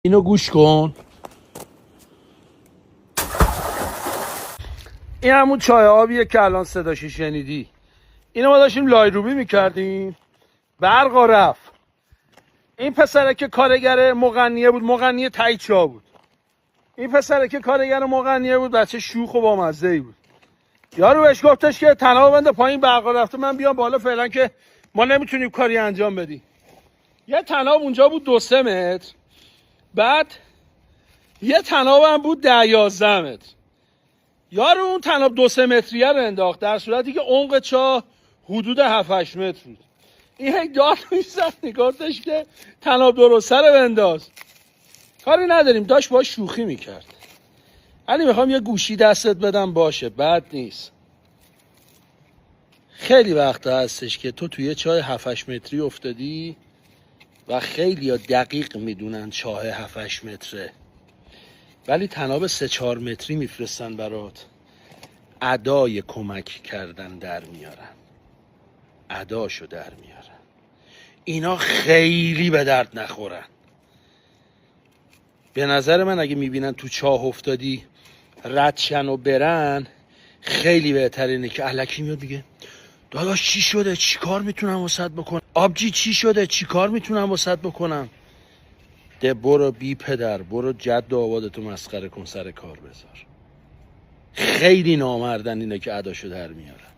اینو گوش کن. این همون چای آبیه که الان صداشی شنیدی. اینو ما داشتیم لایروبی میکردیم، برق رفت. این پسره که کارگر مغنیه بود، مغنی تایچا بود. این پسره که کارگر مغنیه بود، بچه شوخ و بامزه‌ای بود. یارو بهش گفتش که تناب بنده پایین، برق رفته، من بیام بالا فعلا که ما نمیتونیم کاری انجام بدیم. یه تناب اونجا بود 2-3 متر، بعد یه تناب هم بود 10-11 متر. یارو اون تناب 2-3 متریه رو انداخت، در صورتی که عمق چاه حدود 7-8 متر بود. این هی داد میزد، نگاهش که تناب درسته رو بنداز. کاری نداریم، داشت باش شوخی میکرد. علی میخوام یه گوشی دستت بدم، باشه، بد نیست. خیلی وقتا هستش که تو توی چاه 7-8 متری افتادی و خیلی ها دقیق میدونن چاه 7-8 متره، ولی تناب 3-4 متری میفرستن برات، ادای کمک کردن در میارن، اداشو در میارن. اینا خیلی به درد نخورن. به نظر من اگه میبینن تو چاه افتادی ردشن و برن، خیلی بهتر اینه که الکی میاد میگه داداش چی شده، چی کار میتونم واسط بکنم، آبجی چی شده، چی کار میتونم واسط بکنم. ده برو بی پدر، برو جد و آبادتو مسخره کن، سر کار بذار. خیلی نامردن اینه که اداشو در میارن.